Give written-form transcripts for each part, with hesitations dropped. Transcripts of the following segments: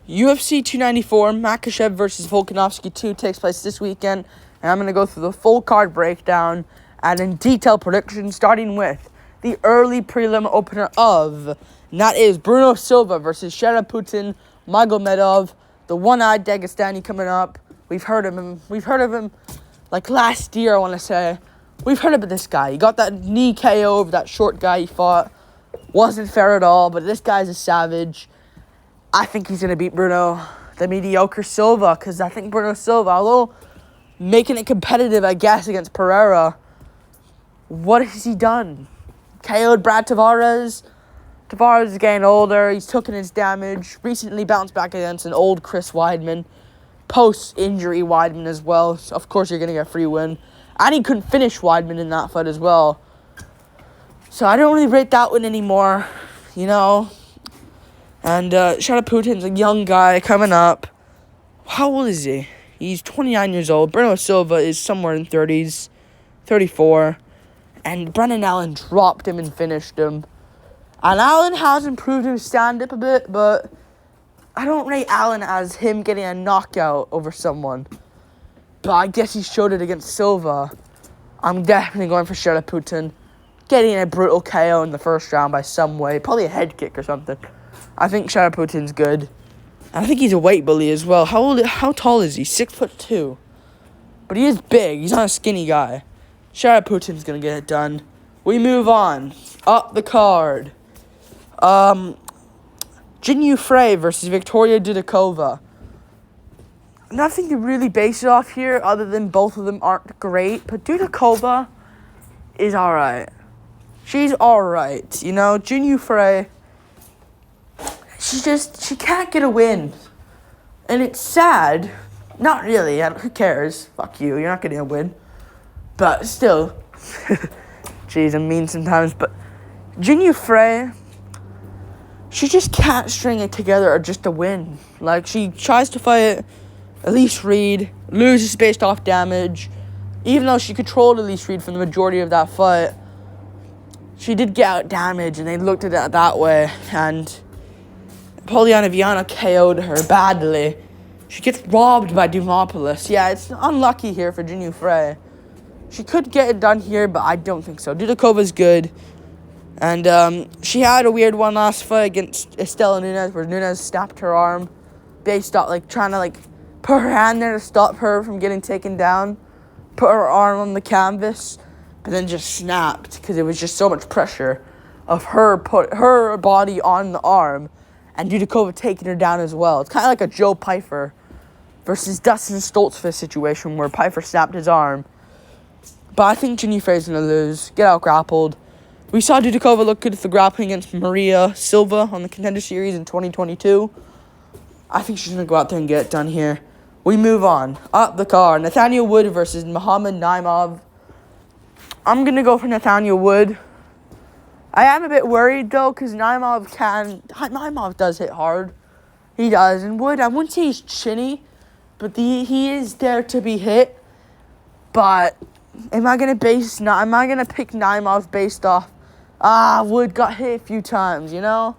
UFC 294, Makhachev versus Volkanovski 2 takes place this weekend, and I'm going to go through the full card breakdown and in detail prediction, starting with the early prelim opener of, and that is Bruno Silva versus Putin Magomedov, the one-eyed Dagestani coming up. We've heard of him like last year, I want to say. We've heard about this guy. He got that knee KO over that short guy he fought. Wasn't fair at all, but this guy's a savage. I think he's going to beat Bruno, the mediocre Silva, because I think Bruno Silva, although making it competitive, I guess, against Pereira, what has he done? KO'd Brad Tavares. Tavares is getting older. He's taken his damage. Recently bounced back against an old Chris Weidman. Post-injury Weidman as well. So of course, you're going to get a free win. And he couldn't finish Weidman in that fight as well. So I don't really rate that one anymore, you know. And Putin's a young guy coming up. How old is he? He's 29 years old. Bruno Silva is somewhere in 30s, 34. And Brendan Allen dropped him and finished him. And Allen has improved his stand-up a bit, but I don't rate Allen as him getting a knockout over someone. But I guess he showed it against Silva. I'm definitely going for Putin, getting a brutal KO in the first round by some way. Probably a head kick or something. I think Putin's good. And I think he's a weight bully as well. How tall is he? 6'2". But he is big. He's not a skinny guy. Putin's going to get it done. We move on. Up the card. Jinyu Frey versus Victoria Dudakova. Nothing to really base it off here other than both of them aren't great. But Dudakova is alright. She's alright. You know, Jinyu Frey, she can't get a win. And it's sad. Not really. Who cares? Fuck you. You're not getting a win. But still. Jeez, I'm mean sometimes. But Jinyu Frey, she just can't string it together or just to win. Like, she tries to fight Elise Reed, loses based off damage. Even though she controlled Elise Reed for the majority of that fight, she did get out damage, and they looked at it that way. And Poliana Viana KO'd her badly. She gets robbed by Dimopoulos. Yeah, it's unlucky here for Jinyu Frey. She could get it done here, but I don't think so. Dudakova's good. And she had a weird one last fight against Estela Nunes, where Nunes snapped her arm based off, trying to, put her hand there to stop her from getting taken down. Put her arm on the canvas, but then just snapped because it was just so much pressure of her body on the arm and Dudakova taking her down as well. It's kind of like a Joe Pyfer versus Dustin Stoltzfus situation where Pyfer snapped his arm. But I think Jinyu Frey's going to lose, get out grappled. We saw Dudakova look good at the grappling against Maria Silva on the Contender Series in 2022. I think she's going to go out there and get it done here. We move on. Up the card. Nathaniel Wood versus Muhammad Naimov. I'm going to go for Nathaniel Wood. I am a bit worried, though, because Naimov does hit hard. He does. And Wood, I wouldn't say he's chinny, but he is there to be hit. But am I going to pick Naimov based off, Wood got hit a few times, you know?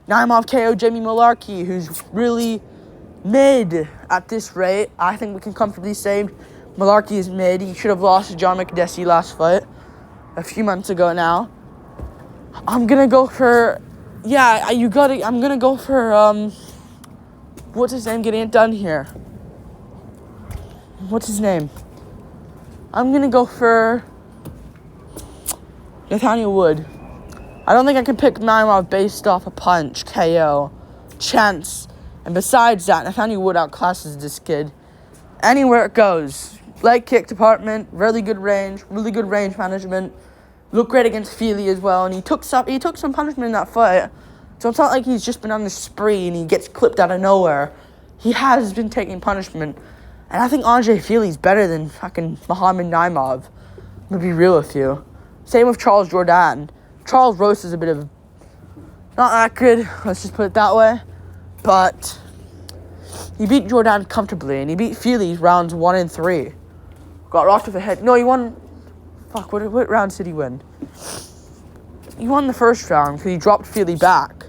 Naimov KO Jamie Malarkey, who's really mid at this rate. I think we can comfortably say Malarkey is mid. He should have lost to John McDessie last fight a few months ago now. I'm going to go for, I'm going to go for, what's his name getting it done here? What's his name? I'm going to go for Nathaniel Wood. I don't think I can pick Naimov based off a punch, KO, chance. And besides that, Nathaniel Wood outclasses this kid. Anywhere it goes. Leg kick department, really good range management. Looked great against Feely as well. And he took some punishment in that fight. So it's not like he's just been on the spree and he gets clipped out of nowhere. He has been taking punishment. And I think Andre Feely's better than fucking Muhammad Naimov. I'm going to be real with you. Same with Charles Jourdain. Charles Rose is a bit of not that good, let's just put it that way. But he beat Jourdain comfortably, and he beat Feely rounds 1 and 3. Got rocked with a head. No, he won. Fuck, what rounds did he win? He won the first round because he dropped Feely back.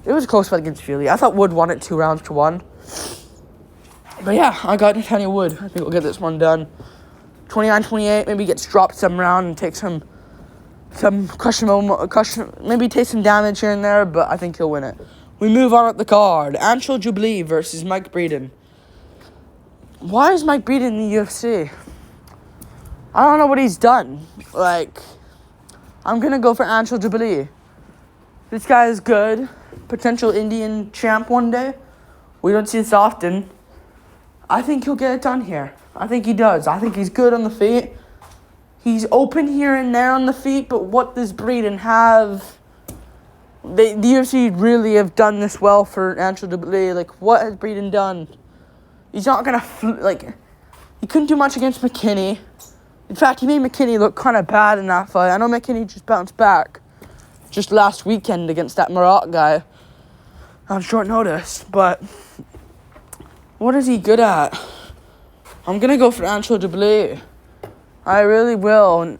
It was a close fight against Feely. I thought Wood won it 2-1. But yeah, I got Nathaniel Wood. I think we'll get this one done. 29-28, maybe gets dropped some round and takes some maybe take some damage here and there, but I think he'll win it. We move on up the card. Anshul Jubilee versus Mike Breeden. Why is Mike Breeden in the UFC? I don't know what he's done. Like, I'm going to go for Anshul Jubilee. This guy is good. Potential Indian champ one day. We don't see this often. I think he'll get it done here. I think he does. I think he's good on the feet. He's open here and there on the feet, but what does Breeden have? The UFC really have done this well for Anshul Jubilee. Like, what has Breeden done? He's not going to, he couldn't do much against McKinney. In fact, he made McKinney look kind of bad in that fight. I know McKinney just bounced back just last weekend against that Marat guy on short notice, but what is he good at? I'm going to go for Anshul Jubilee. I really will. And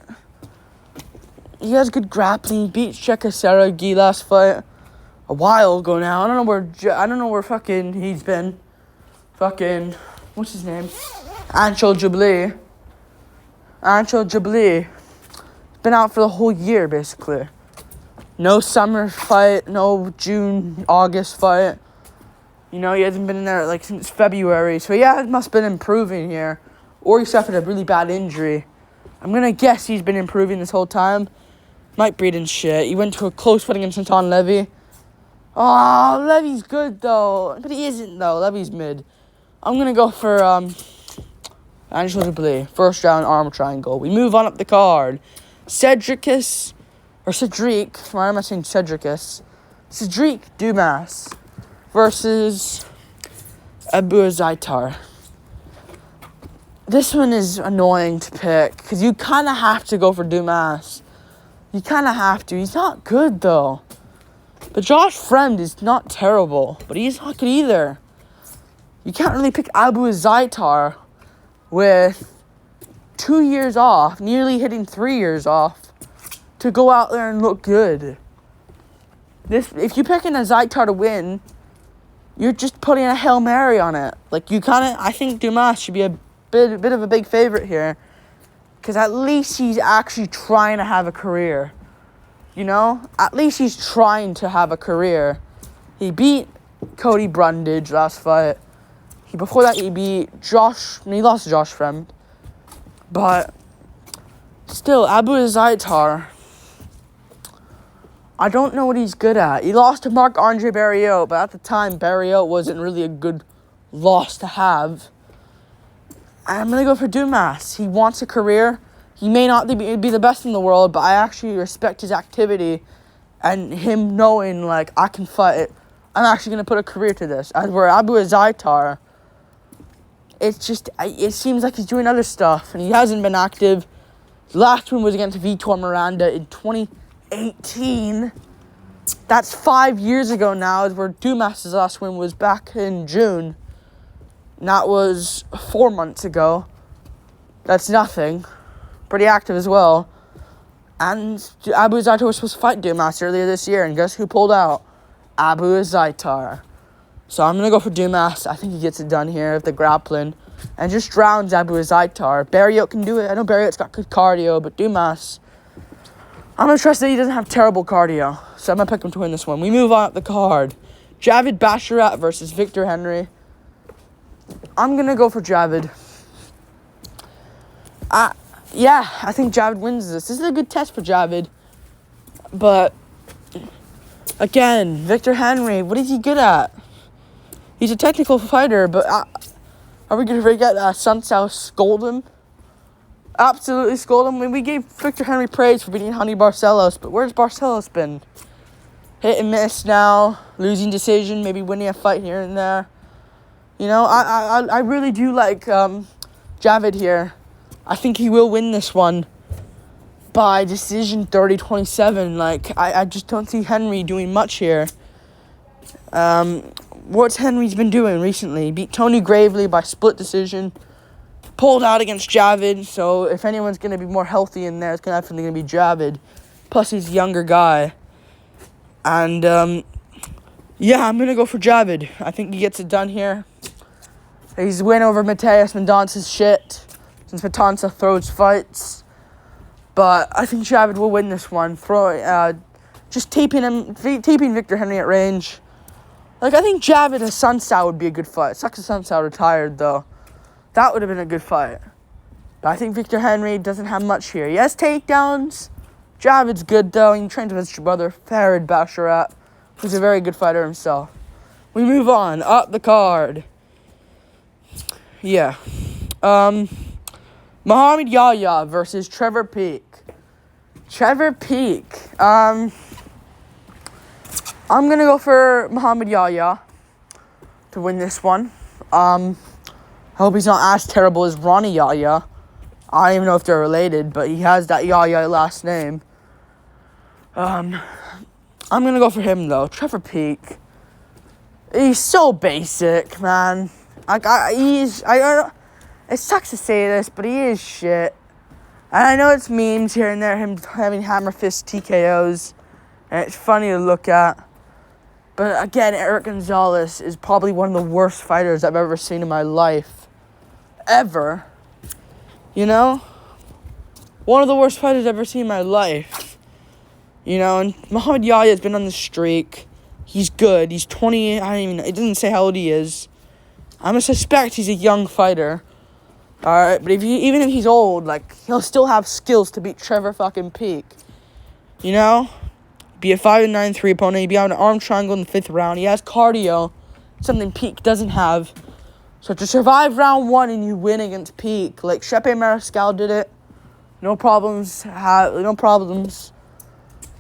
he has good grappling. He beat Chekasaragi last fight a while ago now. I don't know where fucking he's been. Fucking, what's his name? Anshul Jubilee. Anshul Jubilee. Been out for the whole year, basically. No summer fight, no June, August fight. You know, he hasn't been in there, since February. So, yeah, it must have been improving here. Or he suffered a really bad injury. I'm going to guess he's been improving this whole time. Mike Breeden's shit. He went to a close fight against Anton Levy. Oh, Levy's good, though. But he isn't, though. Levy's mid. I'm going to go for Anshul Jubilee. First round arm triangle. We move on up the card. Cedric. Why am I saying Cedricus? Cedric Dumas versus Abu Zaitar. This one is annoying to pick because you kind of have to go for Dumas. You kind of have to. He's not good, though. But Josh Fremd is not terrible, but he's not good either. You can't really pick Abu Zaitar with 2 years off, nearly hitting 3 years off, to go out there and look good. If you're picking a Zaitar to win, you're just putting a Hail Mary on it. I think Dumas should be a bit of a big favorite here, because at least he's actually trying to have a career. You know? At least he's trying to have a career. He beat Cody Brundage last fight. Before that, he lost to Josh Fremd. But still, Abu Zaitar, I don't know what he's good at. He lost to Marc-Andre Barriault, but at the time, Barriault wasn't really a good loss to have. I'm going to go for Dumas. He wants a career. He may not be the best in the world, but I actually respect his activity and him knowing, I can fight. I'm actually going to put a career to this. As where Abu Zaitar, it seems like he's doing other stuff, and he hasn't been active. His last win was against Vitor Miranda in 2018. That's 5 years ago now, where Dumas' last win was back in June. And that was 4 months ago. That's nothing. Pretty active as well. And Abu Zaitar was supposed to fight Dumas earlier this year, and guess who pulled out? Abu Zaitar. So I'm going to go for Dumas. I think he gets it done here with the grappling. And just drowns Abu Zaitar. Barriault can do it. I know Barriault's got good cardio, but Dumas, I'm going to trust that he doesn't have terrible cardio. So I'm going to pick him to win this one. We move on up the card. Javid Basharat versus Victor Henry. I'm going to go for Javid. I think Javid wins this. This is a good test for Javid. But, again, Victor Henry, what is he good at? He's a technical fighter, but are we going to forget Sun South scold him? Absolutely scold him. We gave Victor Henry praise for beating Honey Barcelos, but where's Barcelos been? Hit and miss now, losing decision, maybe winning a fight here and there. You know, I really do like Javid here. I think he will win this one by decision 30-27. I just don't see Henry doing much here. What's Henry's been doing recently? Beat Tony Gravely by split decision. Pulled out against Javid. So if anyone's going to be more healthy in there, it's definitely going to be Javid. Plus, he's a younger guy. And Yeah, I'm going to go for Javid. I think he gets it done here. His win over Mateus Mendonca's shit, since Matanza throws fights. But I think Javid will win this one. Just taping Victor Henry at range. Like, I think Javid and Sunsao would be a good fight. Sucks that Sunsao retired, though. That would have been a good fight. But I think Victor Henry doesn't have much here. He has takedowns. Javid's good, though. He trains with his brother, Farid Basharat, who's a very good fighter himself. We move on. Up the card. Yeah. Muhammad Yahya versus Trevor Peek. Trevor Peek. I'm going to go for Muhammad Yahya to win this one. I hope he's not as terrible as Ronnie Yahya. I don't even know if they're related, but he has that Yahya last name. I'm going to go for him, though. Trevor Peek. He's so basic, man. It sucks to say this, but he is shit. And I know it's memes here and there, him having hammer fist TKOs. And it's funny to look at. But again, Eric Gonzalez is probably one of the worst fighters I've ever seen in my life. Ever. You know? One of the worst fighters I've ever seen in my life. You know, and Muhammad Yahya has been on the streak. He's good. He's 20. It doesn't say how old he is. I'm going to suspect he's a young fighter. Alright, but even if he's old, like, he'll still have skills to beat Trevor fucking Peek. You know? Be a 5-9-3 opponent. He'd be on an arm triangle in the 5th round. He has cardio, something Peek doesn't have. So to survive round 1 and you win against Peek, like Shepe Mariscal did it, no problems.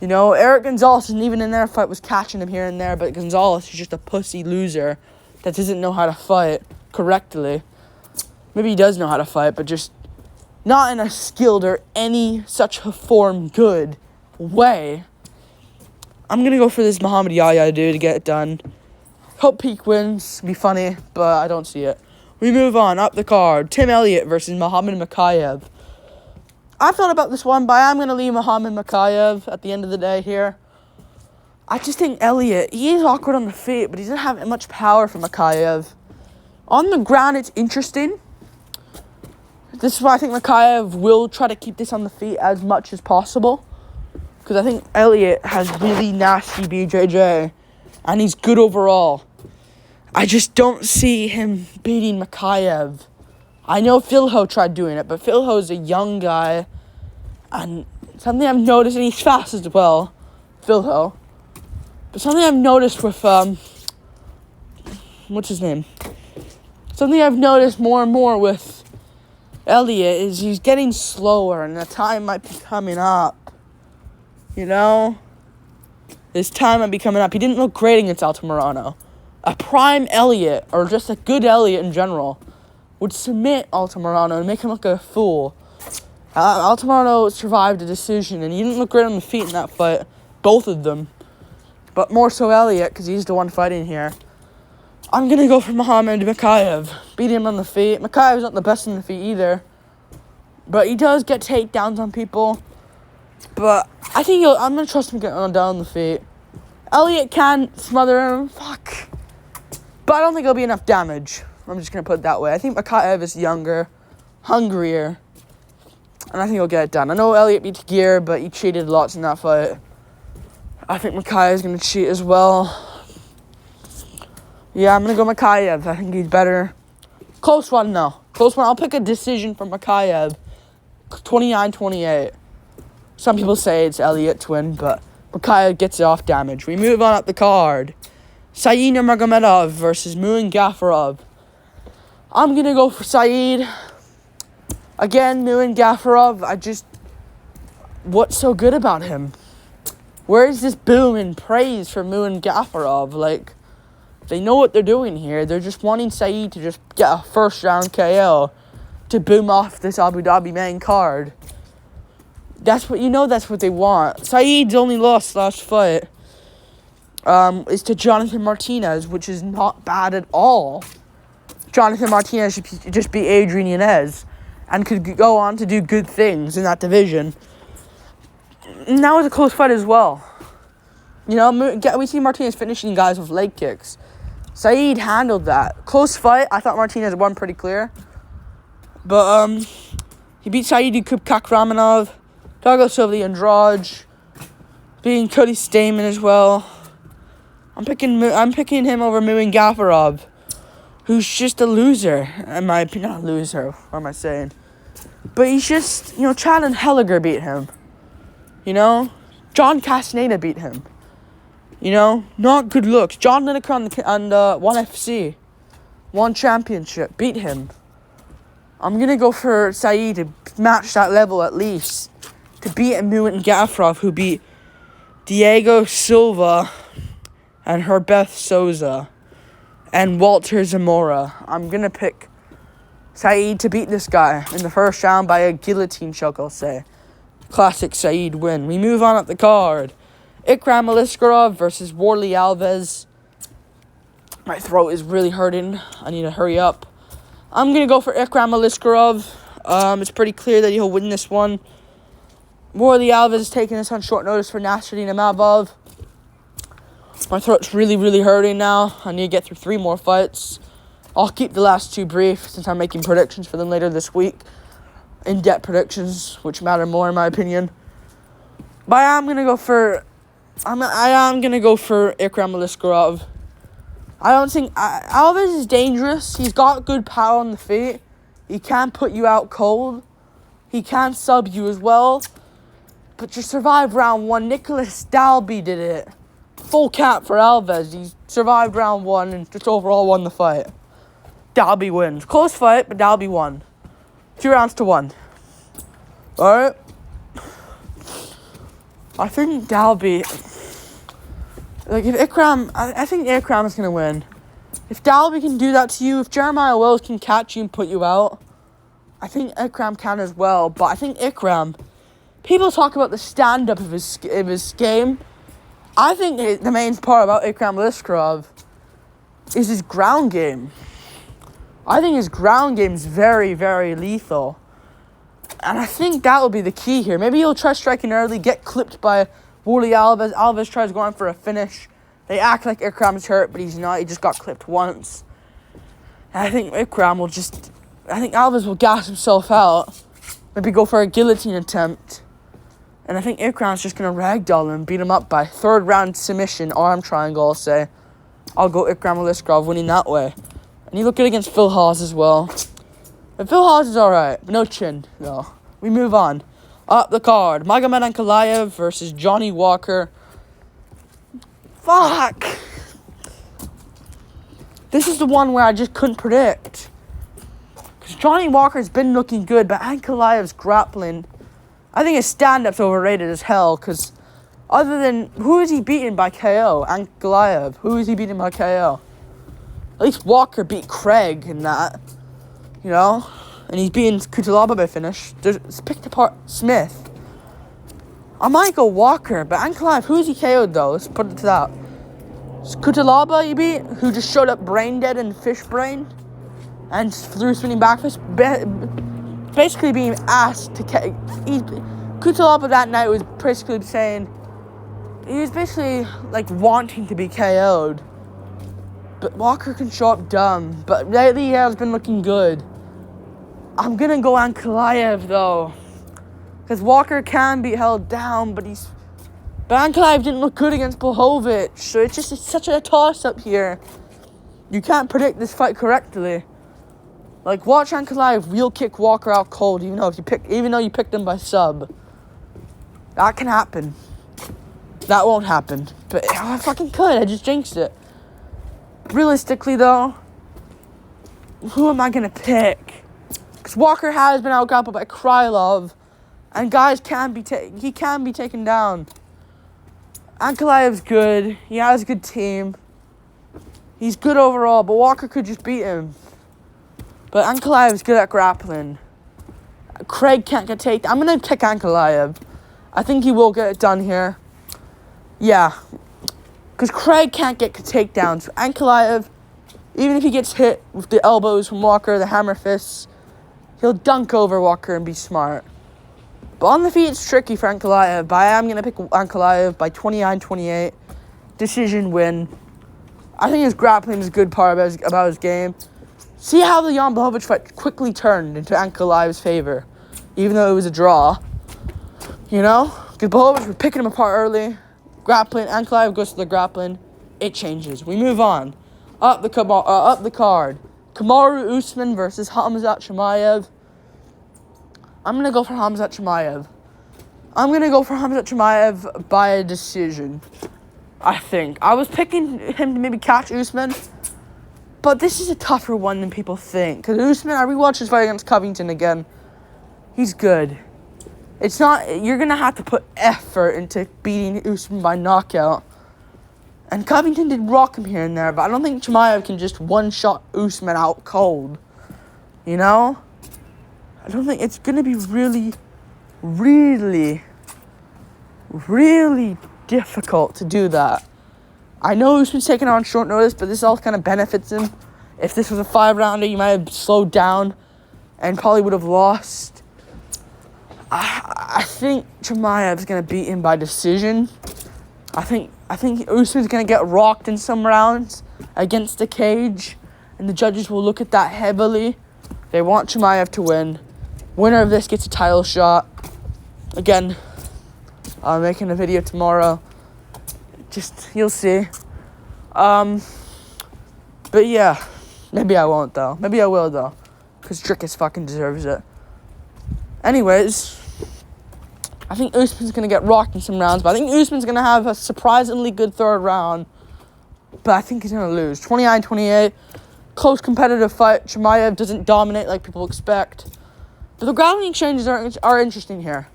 You know, Eric Gonzalez, and even in their fight, was catching him here and there, but Gonzalez is just a pussy loser that doesn't know how to fight correctly. Maybe he does know how to fight, but just not in a skilled or any such a form good way. I'm going to go for this Muhammad Yahya dude to get it done. Hope Peek wins. Be funny, but I don't see it. We move on. Up the card. Tim Elliott versus Muhammad Makhachev. I thought about this one, but I'm going to leave Muhammad Makhachev at the end of the day here. I just think Elliott, he is awkward on the feet, but he doesn't have much power for Makhachev. On the ground, it's interesting. This is why I think Makhachev will try to keep this on the feet as much as possible. Because I think Elliott has really nasty BJJ. And he's good overall. I just don't see him beating Makhachev. I know Phil Ho tried doing it, but Phil Ho's a young guy. And something I've noticed, and he's fast as well, Phil Ho. But something I've noticed with, what's his name? Something I've noticed more and more with Elliott is he's getting slower, and the time might be coming up. You know? His time might be coming up. He didn't look great against Altamirano. A prime Elliott, or just a good Elliott in general, would submit Altamirano and make him look like a fool. Altamirano survived a decision, and he didn't look great on the feet in that fight. Both of them. But more so Elliott, because he's the one fighting here. I'm going to go for Muhammad Makhachev. Beat him on the feet. Makhachev's not the best on the feet either. But he does get takedowns on people. But I think I'm going to trust him getting down on the feet. Elliott can smother him. Fuck. But I don't think it'll be enough damage. I'm just going to put it that way. I think Makhachev is younger, hungrier. And I think he'll get it done. I know Elliott beat Gear, but he cheated lots in that fight. I think Makhachev is going to cheat as well. Yeah, I'm going to go Makhachev. I think he's better. Close one, though. Close one. I'll pick a decision for Makhachev. 29-28. Some people say it's Elliott to win, but Makhachev gets it off damage. We move on up the card. Saeed Nurmagomedov versus Muin Gafurov. I'm going to go for Saeed. Again, Muin Gafurov, what's so good about him? Where's this boom and praise for Muin Gafurov? Like, they know what they're doing here. They're just wanting Saeed to just get a first-round KO to boom off this Abu Dhabi main card. That's what they want. Saeed's only loss last fight is to Jonathan Martinez, which is not bad at all. Jonathan Martinez should just beat Adrian Yanez and could go on to do good things in that division. And that was a close fight as well. You know, we see Martinez finishing guys with leg kicks. Saeed handled that. Close fight. I thought Martinez won pretty clear. But, he beat Saeed Kakramanov, Douglas Silva Andrade, beating Cody Stamen as well. I'm picking him over Muin Gafarov, who's just a loser. In my opinion, not a loser. What am I saying? But he's just, Chad and Helliger beat him. John Castaneda beat him. Not good looks. John Lineker on ONE FC, one championship, beat him. I'm going to go for Saeed to match that level at least. To beat Muin Gafarov, who beat Diego Silva and Herbeth Souza and Walter Zamora. I'm going to pick Saeed to beat this guy in the first round by a guillotine choke, I'll say. Classic Saeed win. We move on up the card. Ikram Aliskerov versus Warley Alves. My throat is really hurting. I need to hurry up. I'm going to go for Ikram Aliskerov. It's pretty clear that he'll win this one. Warley Alves is taking this on short notice for Nasruddin Imavov. My throat's really, really hurting now. I need to get through 3 more fights. I'll keep the last 2 brief since I'm making predictions for them later this week. In-depth predictions, which matter more in my opinion. But I am going to go for Ikram Aliskerov. I don't think Alves is dangerous. He's got good power on the feet. He can put you out cold. He can sub you as well. But to survive round 1, Nicholas Dalby did it. Full cap for Alves. He survived round 1 and just overall won the fight. Dalby wins. Close fight, but Dalby won. 2 rounds to 1. Alright. I think Dalby... if Ikram... I think Ikram is going to win. If Dalby can do that to you, if Jeremiah Wills can catch you and put you out, I think Ikram can as well. But I think Ikram... People talk about the stand-up of his game. I think the main part about Ikram Aliskerov is his ground game. I think his ground game is very, very lethal. And I think that will be the key here. Maybe he'll try striking early, get clipped by Warley Alves. Alves tries going for a finish. They act like Ikram's hurt, but he's not. He just got clipped once. And I think Alves will gas himself out. Maybe go for a guillotine attempt. And I think Ikram's just going to ragdoll him, beat him up by 3rd round submission, arm triangle, I'll say. I'll go Ikram Aliskerov winning that way. And you look good against Phil Hawes as well. And Phil Hawes is alright, but no chin, though. We move on. Up the card. Magomed Ankalaev versus Johnny Walker. Fuck! This is the one where I just couldn't predict. Because Johnny Walker's been looking good, but Ankalaev's grappling... I think his stand-up's overrated as hell, because other than... Who is he beating by KO? Ankalaev. Who is he beating by KO? At least Walker beat Craig in that. And he's beating Kutalaba by finish. It's picked apart Smith. I might go Walker, but Ankalaev, who is he KO'd though? Let's put it to that. It's Kutalaba he beat, who just showed up brain dead and fish brain. And threw spinning back fist. Basically being asked to... Kutalaba that night was basically saying... He was basically, wanting to be KO'd. But Walker can show up dumb. But lately he has been looking good. I'm going to go Ankalaev, though. Because Walker can be held down, but Ankalaev didn't look good against Blachowicz. So it's such a toss-up here. You can't predict this fight correctly. Watch Ankalaev wheel kick Walker out cold, even though you picked him by sub. That can happen. That won't happen. But I fucking could. I just jinxed it. Realistically, though, who am I going to pick? Because Walker has been outgrappled by Krylov. And guys can be taken down. Ankalaev's good. He has a good team. He's good overall, but Walker could just beat him. But Ankalaev's good at grappling. Craig can't get taken. I'm going to pick Ankalaev. I think he will get it done here. Yeah. Because Craig can't get takedowns. Ankalaev, even if he gets hit with the elbows from Walker, the hammer fists, he'll dunk over Walker and be smart. But on the feet, it's tricky for Ankalaev. But I am going to pick Ankalaev by 29-28. decision win. I think his grappling is a good part about his game. See how the Jan Blachowicz fight quickly turned into Ankalaev's favor, even though it was a draw. You know? Because Blachowicz was picking him apart early. Grappling, Ankalaev goes to the grappling. It changes. We move on. Up the card. Kamaru Usman versus Khamzat Chimaev. I'm going to go for Khamzat Chimaev. I'm going to go for Khamzat Chimaev by a decision, I think. I was picking him to maybe catch Usman, but this is a tougher one than people think. Because Usman, I rewatched his fight against Covington again. He's good. It's not, you're going to have to put effort into beating Usman by knockout. And Covington did rock him here and there, but I don't think Chimaev can just one-shot Usman out cold. You know? I don't think it's going to be really difficult to do that. I know Usman's taking on short notice, but this all kind of benefits him. If this was a 5-rounder, you might have slowed down and probably would have lost. I think Chimaev's going to beat him by decision. I think Usman's going to get rocked in some rounds against the cage, and the judges will look at that heavily. They want Chimaev to win. Winner of this gets a title shot. Again, I'm making a video tomorrow. Just, you'll see. But yeah, maybe I won't though. Maybe I will though, because Drickus fucking deserves it. Anyways, I think Usman's going to get rocked in some rounds, but I think Usman's going to have a surprisingly good third round, but I think he's going to lose. 29-28, close competitive fight. Chimaev doesn't dominate like people expect. But the grappling exchanges are interesting here.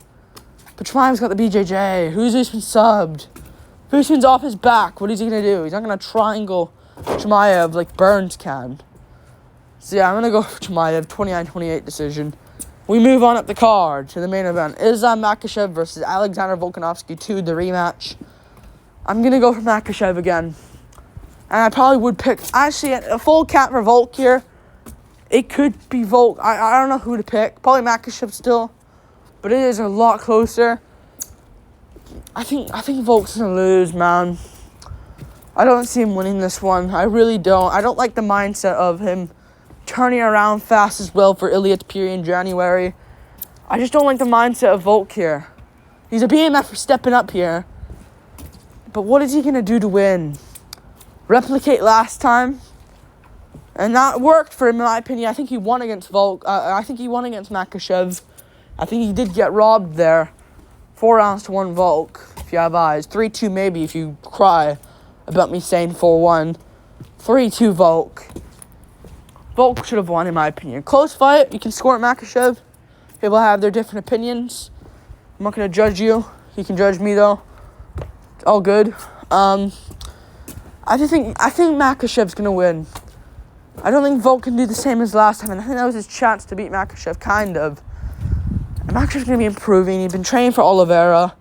But Chimaev's got the BJJ. Who's Usman subbed? Usman's off his back. What is he going to do? He's not going to triangle Chimaev like Burns can. So yeah, I'm going to go for Chimaev, 29-28 decision. We move on up the card to the main event. Islam Makhachev versus Alexander Volkanovski 2, the rematch. I'm going to go for Makhachev again. And I probably would pick, actually, a full count for Volk here. It could be Volk. I don't know who to pick. Probably Makhachev still. But it is a lot closer. I think Volk's going to lose, man. I don't see him winning this one. I really don't. I don't like the mindset of him turning around fast as well for Ilia Topuria in January. I just don't like the mindset of Volk here. He's a BMF for stepping up here. But what is he going to do to win? Replicate last time? And that worked for him, in my opinion. I think he won against Volk. I think he won against Makhachev. I think he did get robbed there. 4-1 Volk, if you have eyes. 3-2 maybe if you cry about me saying 4-1. 3-2 Volk. Volk should have won, in my opinion. Close fight. You can score at Makhachev. People have their different opinions. I'm not going to judge you. You can judge me, though. It's all good. I think Makhachev's going to win. I don't think Volk can do the same as last time. And I think that was his chance to beat Makhachev, kind of. And Makhachev's going to be improving. He's been training for Oliveira.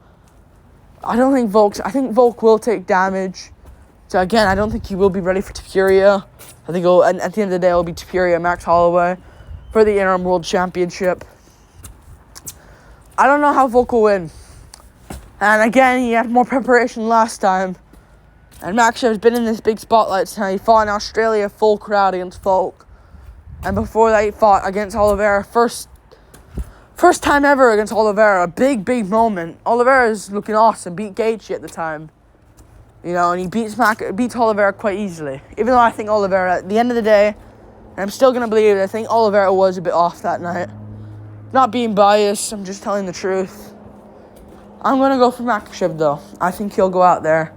I think Volk will take damage. So again, I don't think he will be ready for Topuria. I think at the end of the day, it'll be Topuria, Max Holloway for the interim world championship. I don't know how Volk will win. And again, he had more preparation last time. And Makhachev's been in this big spotlight now. He fought in Australia, full crowd against Volk. And before that, he fought against Oliveira. First time ever against Oliveira. A big moment. Oliveira's looking awesome. Beat Gaethje at the time. You know, and he beats Oliveira quite easily. Even though I think Oliveira, at the end of the day, and I'm still going to believe it, I think Oliveira was a bit off that night. Not being biased, I'm just telling the truth. I'm going to go for Makhachev, though. I think he'll go out there.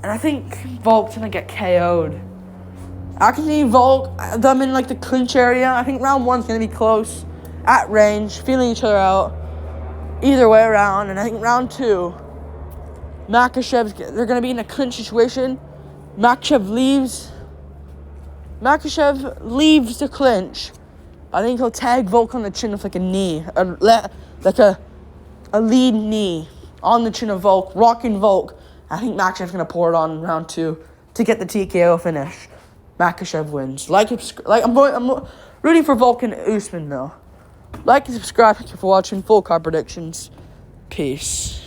And I think Volk's going to get KO'd. I can see Volk, them in like the clinch area. I think round 1's going to be close. At range, feeling each other out. Either way around. And I think round 2, they're going to be in a clinch situation. Makhachev leaves the clinch. I think he'll tag Volk on the chin with like a knee. Like a lead knee on the chin of Volk, rocking Volk. I think Makhachev's going to pour it on in round 2 to get the TKO finish. Makhachev wins. I'm rooting for Volk and Usman, though. Like and subscribe. Thank you for watching. Full card predictions. Peace.